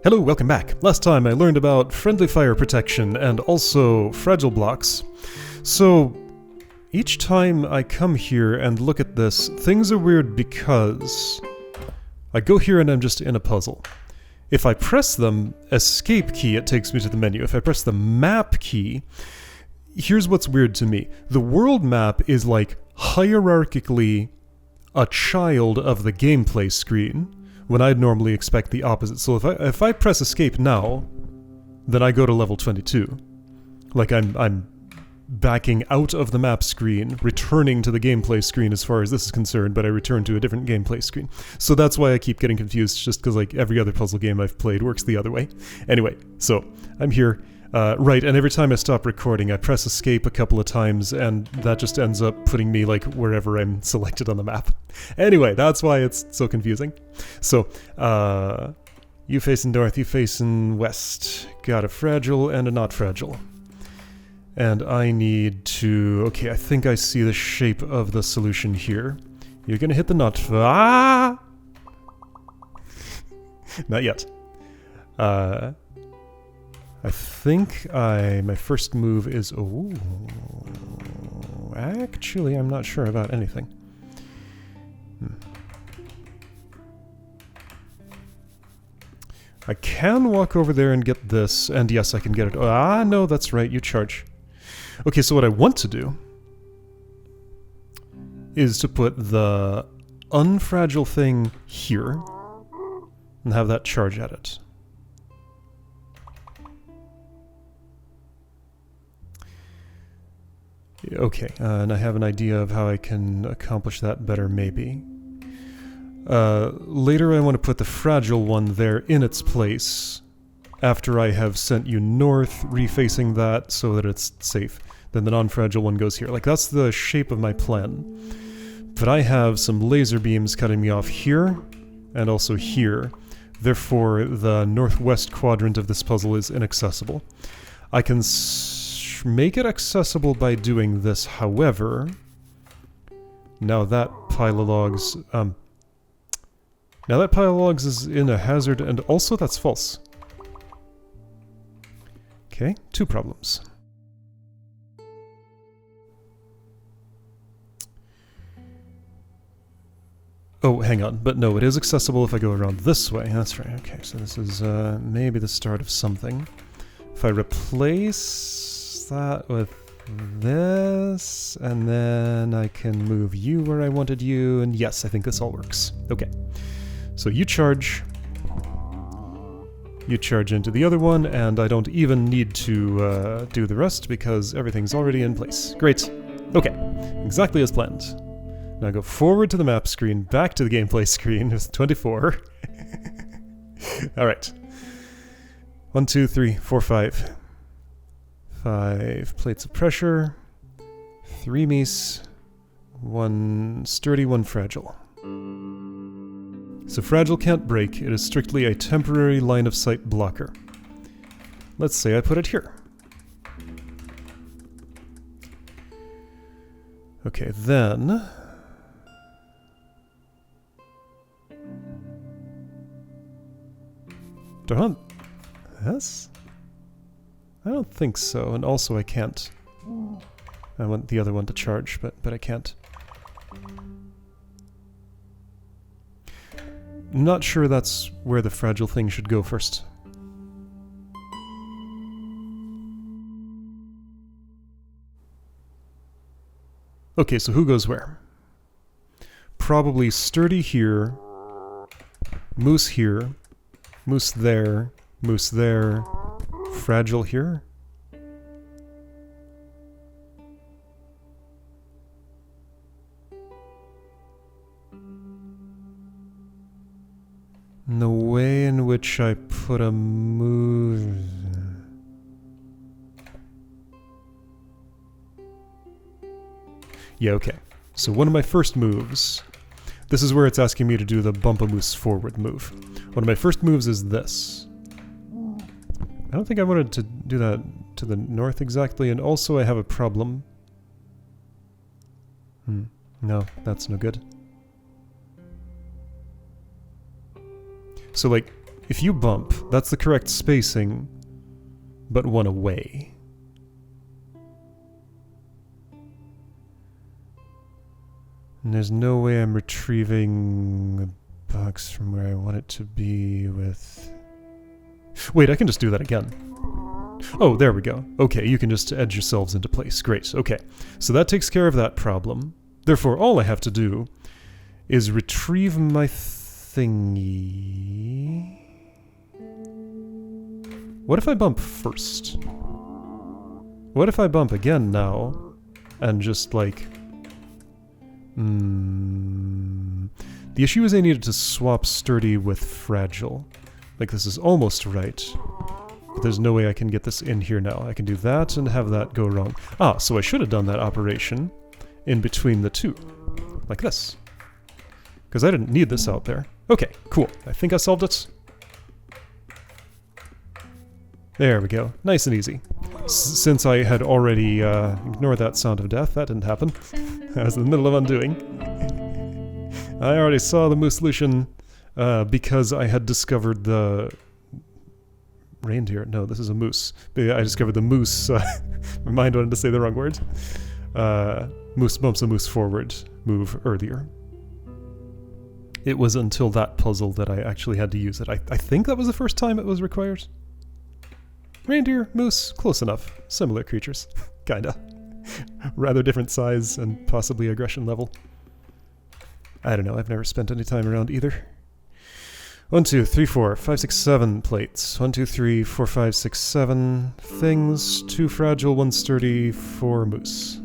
Hello, welcome back. Last time I learned about friendly fire protection and also fragile blocks. So, each time I come here and look at this, things are weird because I go here and I'm just in a puzzle. If I press the escape key, it takes me to the menu. If I press the map key, here's what's weird to me. The world map is like hierarchically a child of the gameplay screen, when I'd normally expect the opposite. So if I press escape now, then I go to level 22. Like I'm backing out of the map screen, returning to the gameplay screen as far as this is concerned, but I return to a different gameplay screen. So that's why I keep getting confused, just because like every other puzzle game I've played works the other way. Anyway, so I'm here. Right, and every time I stop recording, I press escape a couple of times, and that just ends up putting me, like, wherever I'm selected on the map. Anyway, that's why it's so confusing. So, you facing north, you facing west. Got a fragile and a not fragile. And I need to... Okay, I think I see the shape of the solution here. You're gonna hit the not... Ah! Not yet. I think my first move is... Oh, actually, I'm not sure about anything. I can walk over there and get this, and yes, I can get it. Ah, no, that's right, you charge. Okay, so what I want to do is to put the unfragile thing here and have that charge at it. Okay, and I have an idea of how I can accomplish that better, maybe. Later I want to put the fragile one there in its place, after I have sent you north, refacing that so that it's safe. Then the non-fragile one goes here. Like, that's the shape of my plan. But I have some laser beams cutting me off here, and also here. Therefore, the northwest quadrant of this puzzle is inaccessible. I can make it accessible by doing this, however... Now that pile of logs... Now that pile of logs is in a hazard, and also that's false. Okay, two problems. Oh, hang on, but no, it is accessible if I go around this way. That's right, okay, so this is maybe the start of something. If I replace that with this, and then I can move you where I wanted you, and yes, I think this all works. Okay, so you charge into the other one, and I don't even need to do the rest because everything's already in place. Great. Okay, exactly as planned. Now go forward to the map screen, back to the gameplay screen with 24. Alright. 1, 2, 3, 4, 5. 5 plates of pressure. 3 meese. 1 sturdy, 1 fragile. So fragile can't break, it is strictly a temporary line of sight blocker. Let's say I put it here. Okay, then... Do I want this? I don't think so, and also I can't. I want the other one to charge, but I can't. Not sure that's where the fragile thing should go first. Okay, so who goes where? Probably sturdy here, moose here, moose there, fragile here? The way in which I put a move... Yeah, okay. So one of my first moves... This is where it's asking me to do the bump a moose forward move. One of my first moves is this. I don't think I wanted to do that to the north exactly, and also I have a problem. No, that's no good. So, like, If you bump, that's the correct spacing, but one away. And there's no way I'm retrieving the box from where I want it to be with... Wait, I can just do that again. Oh, there we go. Okay, you can just edge yourselves into place. Great, okay. So that takes care of that problem. Therefore, all I have to do is retrieve my thingy... What if I bump first? What if I bump again now, and just like... The issue is I needed to swap sturdy with fragile. Like, this is almost right, but there's no way I can get this in here now. I can do that and have that go wrong. Ah, so I should have done that operation in between the two, like this. Because I didn't need this out there. Okay, cool. I think I solved it. There we go. Nice and easy. Since I had already ignored that sound of death, that didn't happen. I was in the middle of undoing. I already saw the Moosolution because I had discovered the... Reindeer? No, this is a moose. I discovered the moose... my mind wanted to say the wrong word. Moose bumps a moose forward move earlier. It was until that puzzle that I actually had to use it. I think that was the first time it was required. Reindeer, moose, close enough. Similar creatures. Kinda. Rather different size and possibly aggression level. I don't know, I've never spent any time around either. 1, 2, 3, 4, 5, 6, 7 plates. 1, 2, 3, 4, 5, 6, 7 things. 2 fragile, 1 sturdy, 4 moose.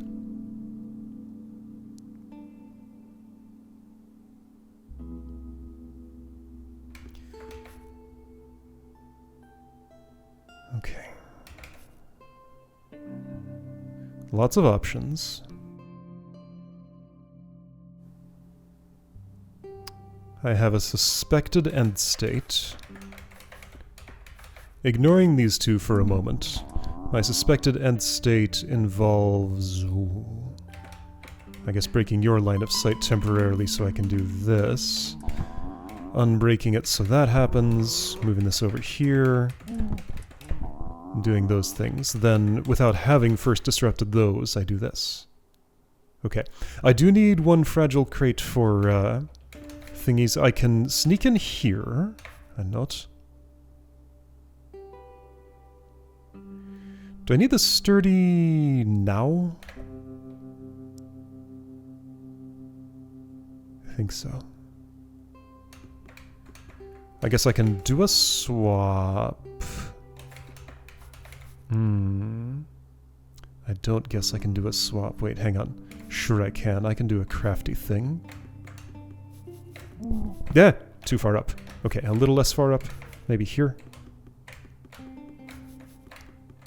Okay. Lots of options. I have a suspected end state. Ignoring these two for a moment, my suspected end state involves... Ooh, I guess breaking your line of sight temporarily so I can do this. Unbreaking it so that happens. Moving this over here. Doing those things. Then, without having first disrupted those, I do this. Okay. I do need 1 fragile crate for thingies. I can sneak in here and not. Do I need the sturdy now? I think so. I guess I can do a swap. I don't guess I can do a swap. Wait, hang on. Sure I can. I can do a crafty thing. Yeah, too far up. Okay, a little less far up. Maybe here.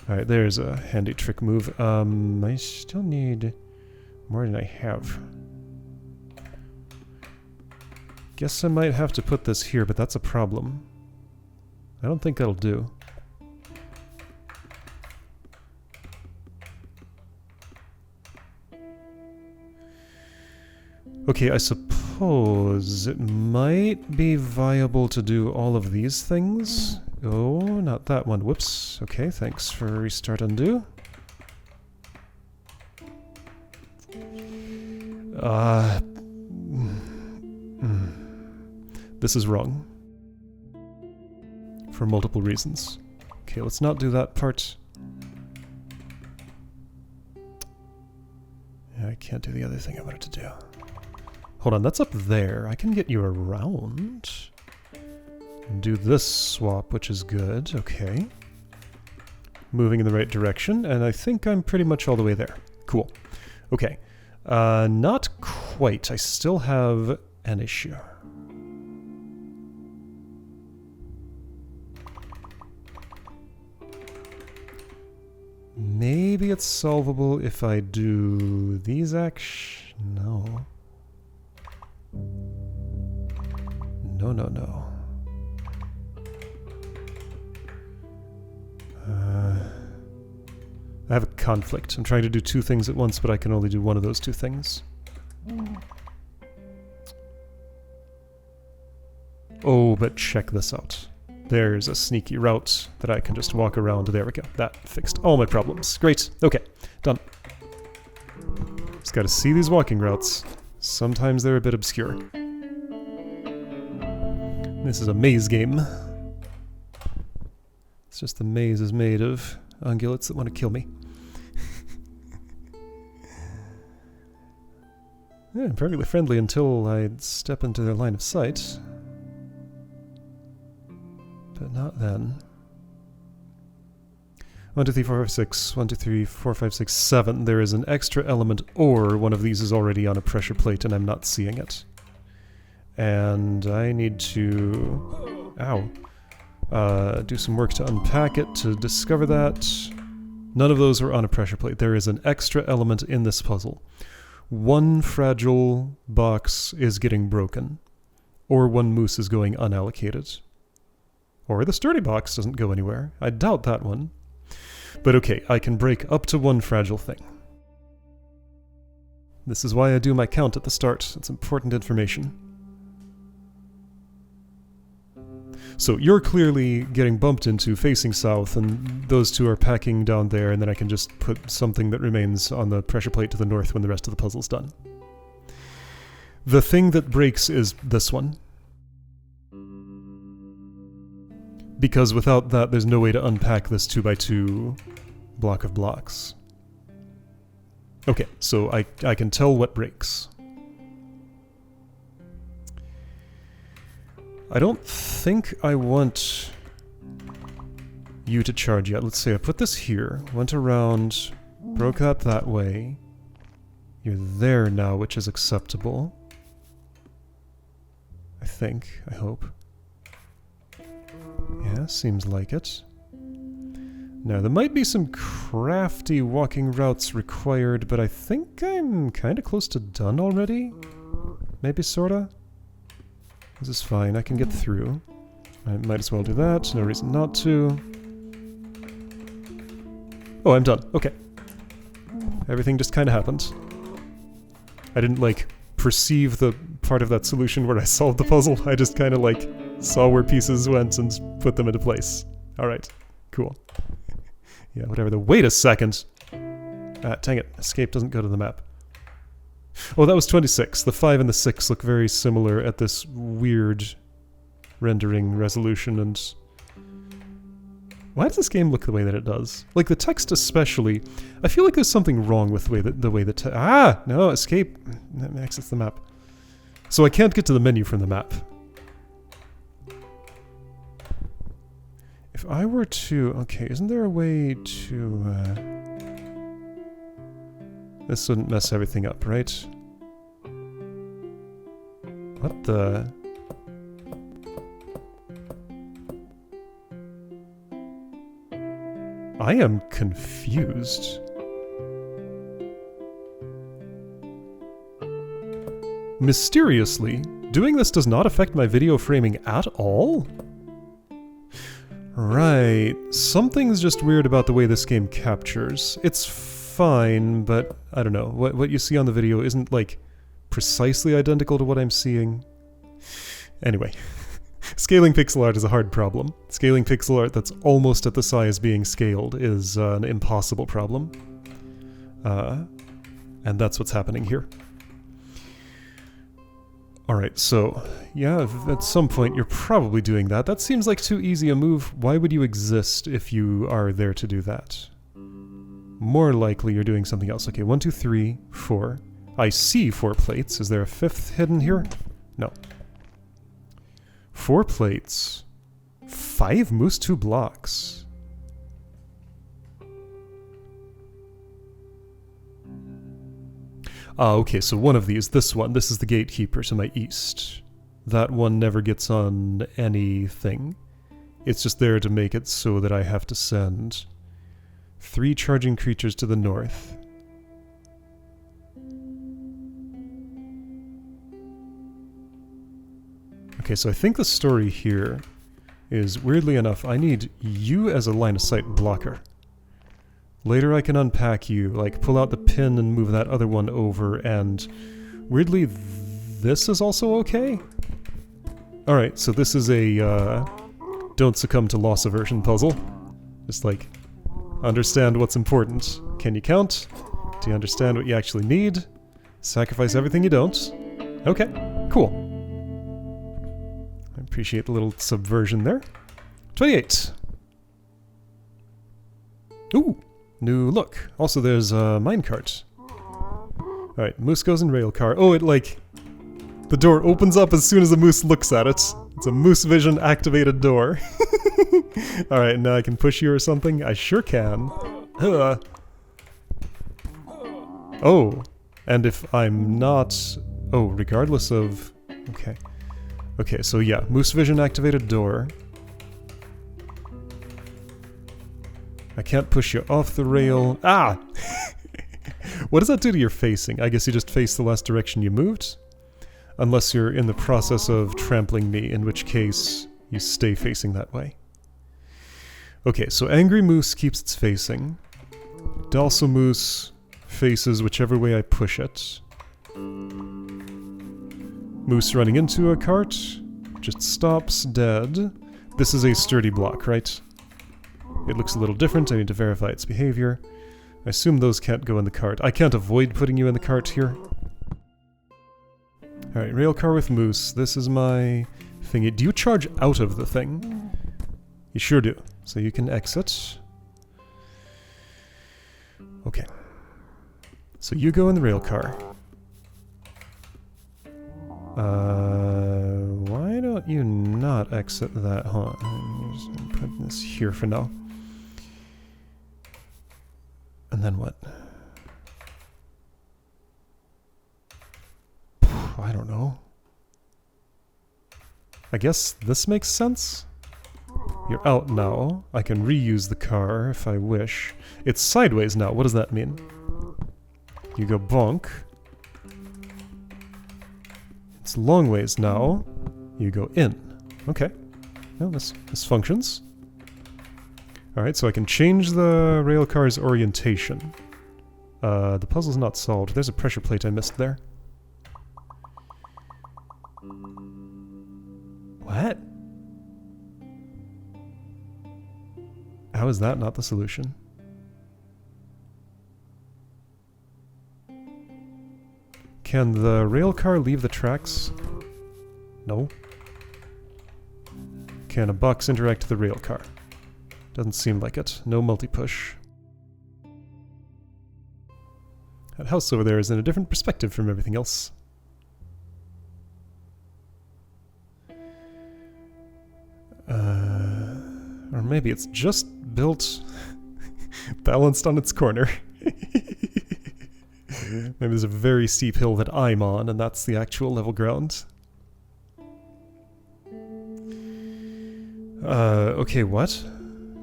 Alright, there's a handy trick move. I still need more than I have. Guess I might have to put this here, but that's a problem. I don't think that'll do. Okay, I suppose it might be viable to do all of these things. Oh, not that one. Whoops. Okay, thanks for restart undo. This is wrong. For multiple reasons. Okay, let's not do that part. Yeah, I can't do the other thing I wanted to do. Hold on, that's up there. I can get you around. Do this swap, which is good. Okay. Moving in the right direction, and I think I'm pretty much all the way there. Cool. Okay. Not quite. I still have an issue. Maybe it's solvable if I do these actions. No. No, no, no. I have a conflict. I'm trying to do 2 things at once, but I can only do one of those 2 things. Oh, but check this out. There's a sneaky route that I can just walk around. There we go. That fixed all my problems. Great. Okay. Done. Just gotta see these walking routes. Sometimes they're a bit obscure. This is a maze game. It's just the maze is made of ungulates that want to kill me. Yeah, perfectly friendly until I step into their line of sight. But not then. 1, 2, 3, 4, 5, 6. 1, 2, 3, 4, 5, 6, 7. There is an extra element, or one of these is already on a pressure plate and I'm not seeing it. And I need to... Ow. Do some work to unpack it to discover that. None of those are on a pressure plate. There is an extra element in this puzzle. One fragile box is getting broken. Or one moose is going unallocated. Or the sturdy box doesn't go anywhere. I doubt that one. But okay, I can break up to one fragile thing. This is why I do my count at the start. It's important information. So you're clearly getting bumped into facing south, and those two are packing down there, and then I can just put something that remains on the pressure plate to the north when the rest of the puzzle's done. The thing that breaks is this one. Because without that, there's no way to unpack this 2x2 block of blocks. Okay, so I can tell what breaks. I don't think I want you to charge yet. Let's say I put this here, went around, broke that way. You're there now, which is acceptable. I think, I hope. Yeah, seems like it. Now, there might be some crafty walking routes required, but I think I'm kind of close to done already. Maybe sorta? This is fine, I can get through. I might as well do that, no reason not to. Oh, I'm done. Okay. Everything just kind of happened. I didn't, like, perceive the part of that solution where I solved the puzzle. I just kind of, like, saw where pieces went and put them into place. Alright, cool. Yeah, whatever. Wait a second! Ah, dang it. Escape doesn't go to the map. Oh, that was 26. The 5 and the 6 look very similar at this weird rendering resolution, and... Why does this game look the way that it does? Like, the text especially. I feel like there's something wrong with the way that ah! No, escape exits the map. So I can't get to the menu from the map. If I were to... Okay, isn't there a way to... This wouldn't mess everything up, right? What the... I am confused. Mysteriously, doing this does not affect my video framing at all? Right, something's just weird about the way this game captures. It's fine, but I don't know. What you see on the video isn't, like, precisely identical to what I'm seeing. Anyway, scaling pixel art is a hard problem. Scaling pixel art that's almost at the size being scaled is an impossible problem. And that's what's happening here. Alright, so, yeah, at some point you're probably doing that. That seems like too easy a move. Why would you exist if you are there to do that? More likely you're doing something else. Okay, 1, 2, 3, 4. I see 4 plates. Is there a 5th hidden here? No. 4 plates. 5 moose 2 blocks. Ah, okay, so one of these, this one, this is the gatekeeper to my east. That one never gets on anything. It's just there to make it so that I have to send 3 charging creatures to the north. Okay, so I think the story here is, weirdly enough, I need you as a line-of-sight blocker. Later I can unpack you, like pull out the pin and move that other one over, and weirdly this is also okay? Alright, so this is a don't succumb to loss aversion puzzle. Just like, understand what's important. Can you count? Do you understand what you actually need? Sacrifice everything you don't. Okay, cool. I appreciate the little subversion there. 28. Ooh, new look. Also, there's a minecart. Alright, Moose goes in rail car. Oh, it like... the door opens up as soon as the moose looks at it. It's a moose vision activated door. Alright, now I can push you or something? I sure can. Oh, and if I'm not... oh, regardless of... okay. Okay, so yeah, moose vision activated door. I can't push you off the rail. Ah! What does that do to your facing? I guess you just face the last direction you moved? Unless you're in the process of trampling me, in which case you stay facing that way. Okay, so Angry Moose keeps its facing. Dalso Moose faces whichever way I push it. Moose running into a cart just stops dead. This is a sturdy block, right? It looks a little different. I need to verify its behavior. I assume those can't go in the cart. I can't avoid putting you in the cart here. Alright, rail car with Moose. This is my thingy. Do you charge out of the thing? You sure do. So you can exit. Okay. So you go in the rail car. Why don't you not exit that? Hold on. I'm just gonna put this here for now. And then what? I don't know. I guess this makes sense? You're out now. I can reuse the car if I wish. It's sideways now. What does that mean? You go bonk. It's long ways now. You go in. Okay. Well, this functions. Alright, so I can change the rail car's orientation. The puzzle's not solved. There's a pressure plate I missed there. What? How is that not the solution? Can the rail car leave the tracks? No. Can a box interact with the rail car? Doesn't seem like it. No multi-push. That house over there is in a different perspective from everything else. Or maybe it's just built balanced on its corner. Maybe there's a very steep hill that I'm on, and that's the actual level ground. Okay, what?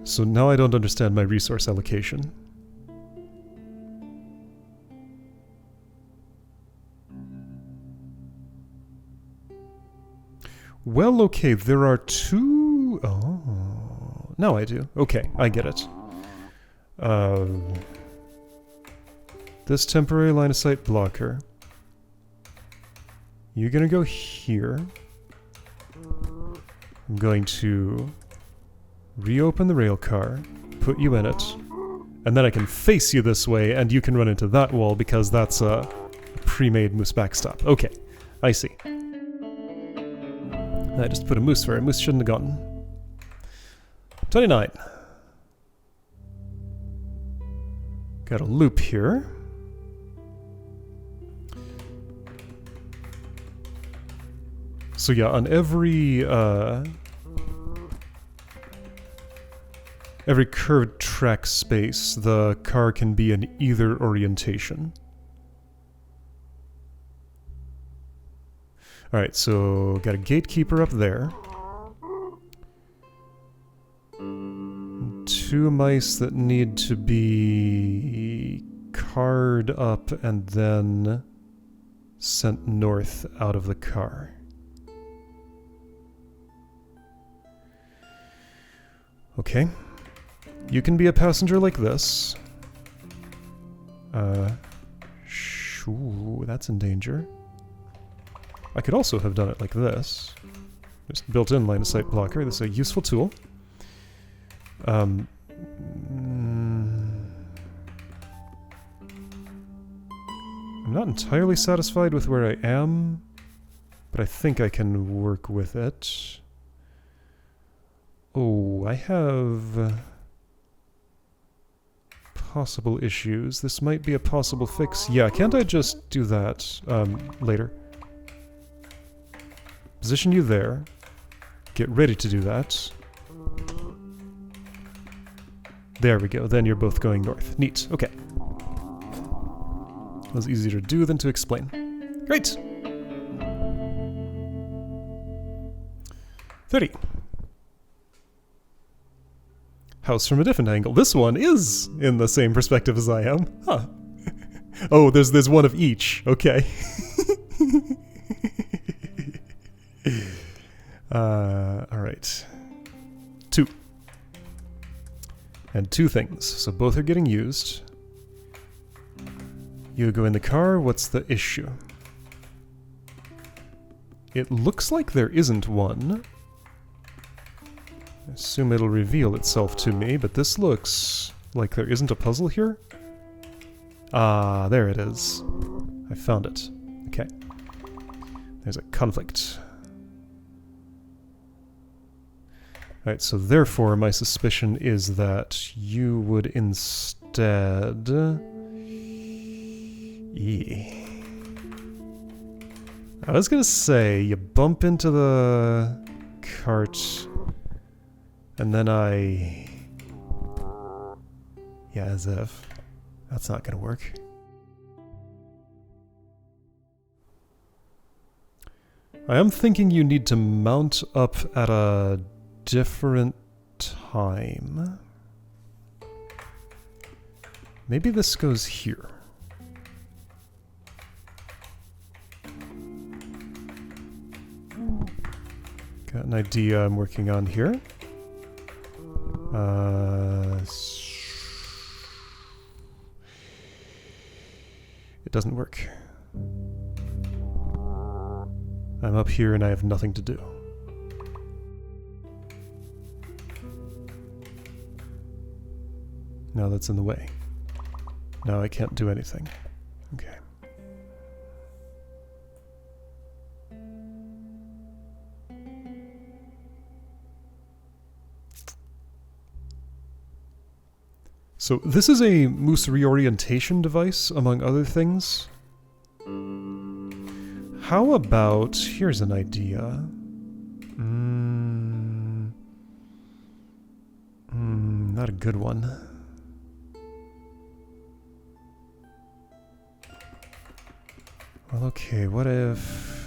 So now I don't understand my resource allocation. Well, okay, there are two... oh, now I do. Okay, I get it. This temporary line of sight blocker. You're gonna go here. I'm going to reopen the rail car, put you in it, and then I can face you this way and you can run into that wall because that's a pre-made moose backstop. Okay, I see. I just put a moose where a moose shouldn't have gotten. 29. Got a loop here. So yeah, on every curved track space, the car can be in either orientation. Alright, so got a gatekeeper up there. 2 mice that need to be carred up and then sent north out of the car. Okay. You can be a passenger like this. Shoo, that's in danger. I could also have done it like this. Just built-in line of sight blocker. This is a useful tool. I'm not entirely satisfied with where I am, but I think I can work with it. Oh, I have possible issues. This might be a possible fix. Yeah, can't I just do that later? Position you there. Get ready to do that. There we go. Then you're both going north. Neat. Okay. That was easier to do than to explain. Great! 30. House from a different angle. This one is in the same perspective as I am. Huh. Oh, there's one of each. Okay. Alright. 2. And 2 things. So both are getting used. You go in the car. What's the issue? It looks like there isn't one. I assume it'll reveal itself to me, but this looks like there isn't a puzzle here. Ah, there it is. I found it. Okay. There's a conflict. Alright, so therefore my suspicion is that you would instead... I was gonna say, you bump into the cart, and then yeah, as if. That's not gonna work. I am thinking you need to mount up at a different time. Maybe this goes here. Got an idea I'm working on here. It doesn't work. I'm up here and I have nothing to do. Now that's in the way. Now I can't do anything. Okay. So this is a moose reorientation device, among other things. How about... here's an idea. Not a good one. Well, okay, what if...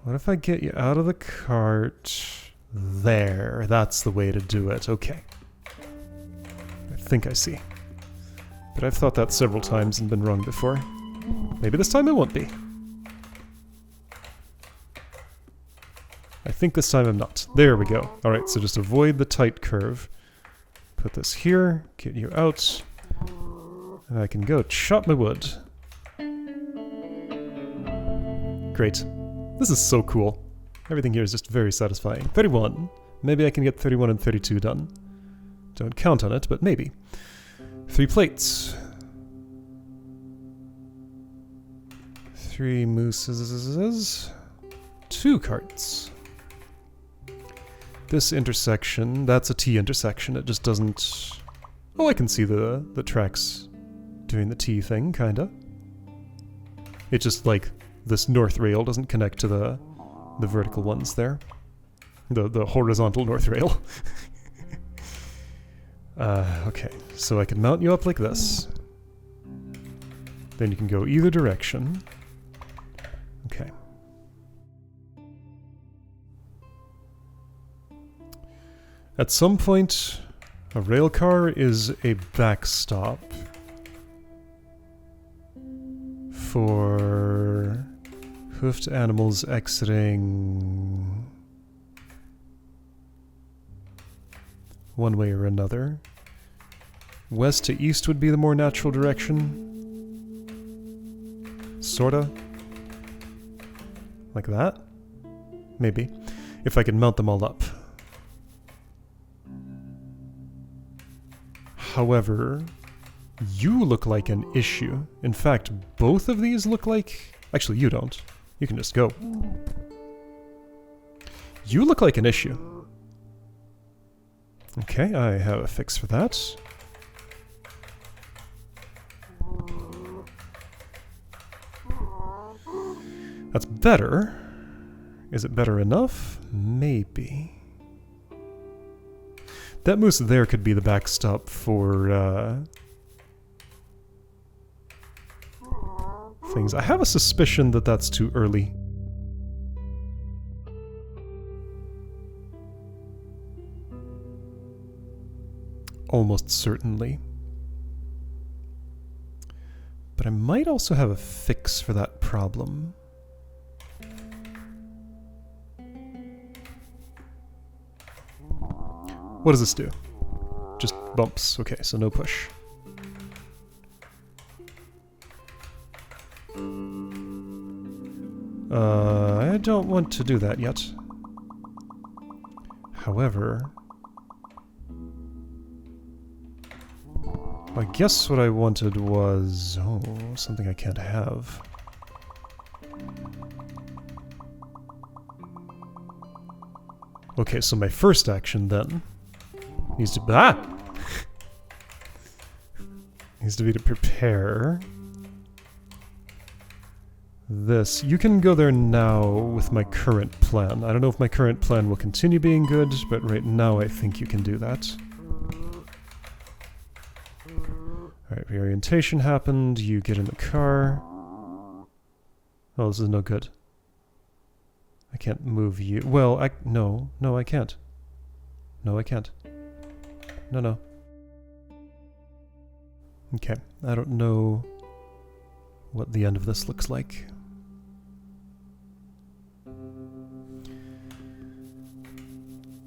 what if I get you out of the cart? There, that's the way to do it. Okay. I think I see. But I've thought that several times and been wrong before. Maybe this time I won't be. I think this time I'm not. There we go. Alright, so just avoid the tight curve. Put this here, get you out, and I can go chop my wood. Great. This is so cool. Everything here is just very satisfying. 31. Maybe I can get 31 and 32 done. Don't count on it, but maybe. 3 plates. 3 mooses. 2 carts. This intersection, that's a T intersection. It just doesn't... oh, I can see the tracks doing the T thing, kinda. It just, like, this north rail doesn't connect to the vertical ones there. The horizontal north rail. Okay, so I can mount you up like this. Then you can go either direction. Okay. At some point, a rail car is a backstop for hoofed animals exiting one way or another. West to east would be the more natural direction. Sorta. Like that? Maybe. If I can mount them all up. However, you look like an issue. In fact, both of these look like... Actually, you don't. You can just go. You look like an issue. Okay, I have a fix for that. That's better. Is it better enough? Maybe. That moose there could be the backstop for, things. I have a suspicion that that's too early. Almost certainly. But I might also have a fix for that problem. What does this do? Just bumps. Okay, so no push. I don't want to do that yet. However... I guess what I wanted was... oh, something I can't have. Okay, so my first action then needs to... ah! Needs to be to prepare this. You can go there now with my current plan. I don't know if my current plan will continue being good, but right now I think you can do that. Alright, reorientation happened, you get in the car. Oh, this is no good. I can't move you. Well, no, I can't. No, I can't. No. Okay, I don't know what the end of this looks like.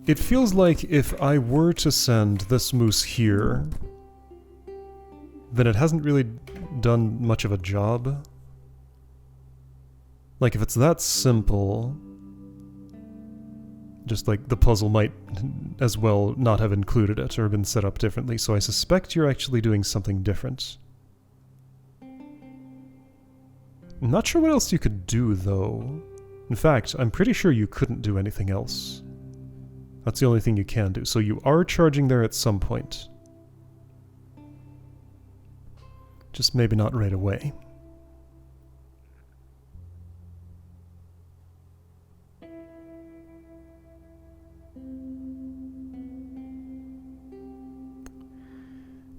It feels like if I were to send this moose here, then it hasn't really done much of a job. Like, if it's that simple, just like the puzzle might as well not have included it or been set up differently, so I suspect you're actually doing something different. I'm not sure what else you could do, though. In fact, I'm pretty sure you couldn't do anything else. That's the only thing you can do. So you are charging there at some point. Just maybe not right away.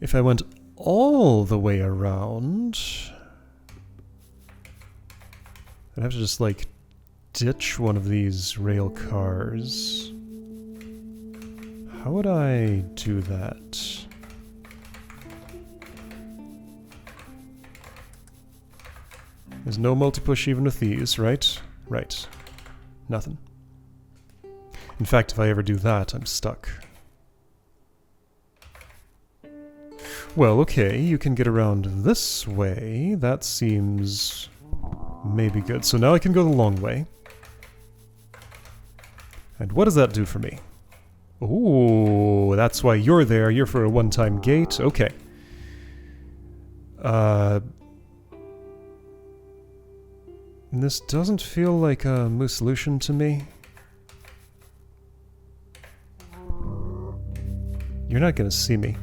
If I went all the way around, I'd have to just, like, ditch one of these rail cars. How would I do that? There's no multi-push even with these, right? Right. Nothing. In fact, if I ever do that, I'm stuck. Well, okay, you can get around this way. That seems maybe good. So now I can go the long way. And what does that do for me? Ooh, that's why you're there. You're for a one-time gate. Okay. This doesn't feel like a Moosolution to me. You're not gonna see me.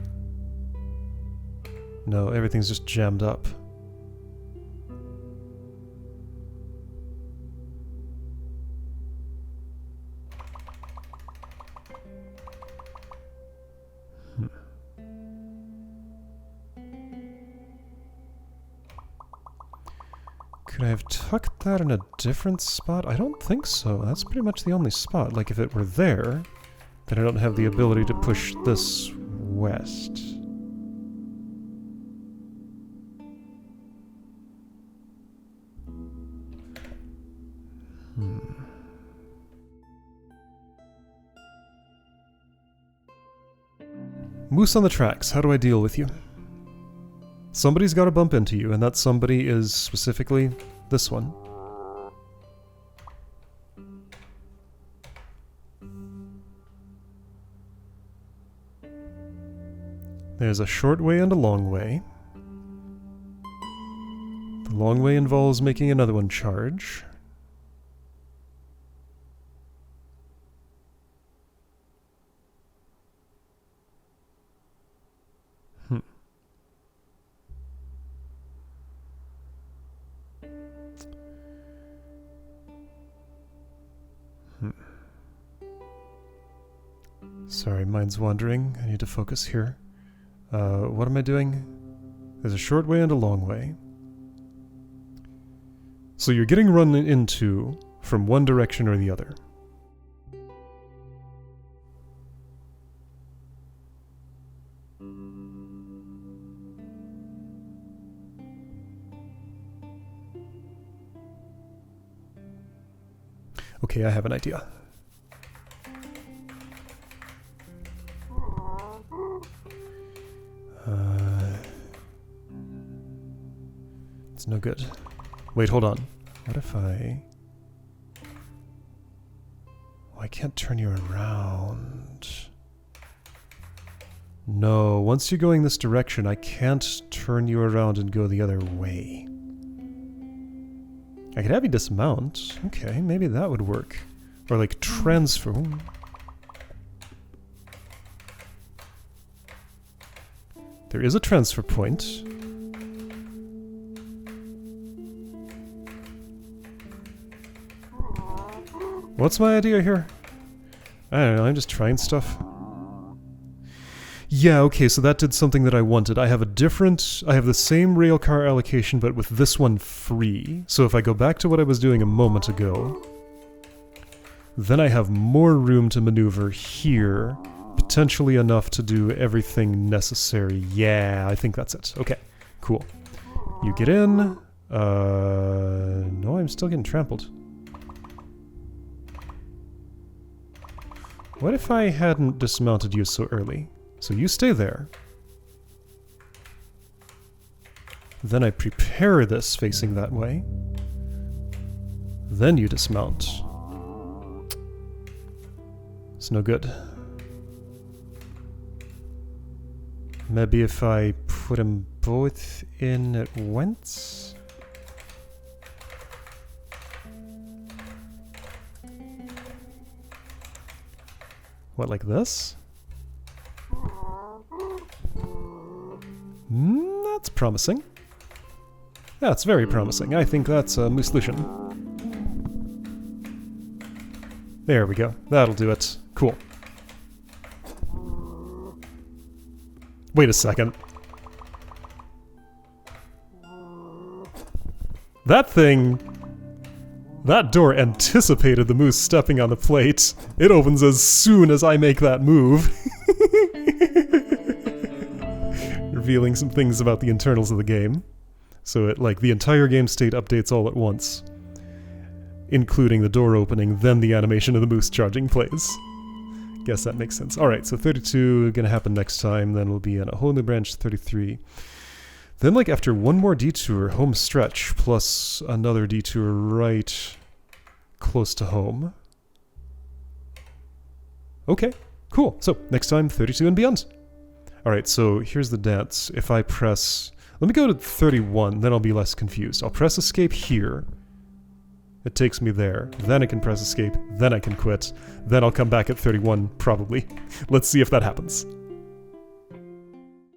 No, everything's just jammed up. Could I have tucked that in a different spot? I don't think so. That's pretty much the only spot. Like, if it were there, then I don't have the ability to push this west. Moose on the tracks, how do I deal with you? Somebody's got to bump into you, and that somebody is specifically this one. There's a short way and a long way. The long way involves making another one charge. Sorry, mind's wandering. I need to focus here. What am I doing? There's a short way and a long way. So you're getting run into from one direction or the other. Okay, I have an idea. It's no good. Wait, hold on. What if I... Oh, I can't turn you around. No, once you're going this direction, I can't turn you around and go the other way. I could have you dismount. Okay, maybe that would work. Or like transfer. There is a transfer point. What's my idea here? I don't know, I'm just trying stuff. Yeah, okay, so that did something that I wanted. I have the same railcar allocation, but with this one free. So if I go back to what I was doing a moment ago, then I have more room to maneuver here, potentially enough to do everything necessary. Yeah, I think that's it. Okay, cool. You get in. No, I'm still getting trampled. What if I hadn't dismounted you so early? So you stay there. Then I prepare this facing that way. Then you dismount. It's no good. Maybe if I put them both in at once? What, like this? That's promising. That's very promising. I think that's a Mooselution. There we go. That'll do it. Cool. Wait a second. That thing... That door anticipated the moose stepping on the plate. It opens as soon as I make that move. Revealing some things about the internals of the game. So it, like, the entire game state updates all at once. Including the door opening, then the animation of the moose charging plays. Guess that makes sense. Alright, so 32 gonna happen next time, then we'll be in a whole new branch, 33. Then, like, after one more detour, home stretch, plus another detour right close to home. Okay, cool. So, next time, 32 and beyond. Alright, so here's the dance. If I press... Let me go to 31, then I'll be less confused. I'll press escape here. It takes me there. Then I can press escape, then I can quit. Then I'll come back at 31, probably. Let's see if that happens.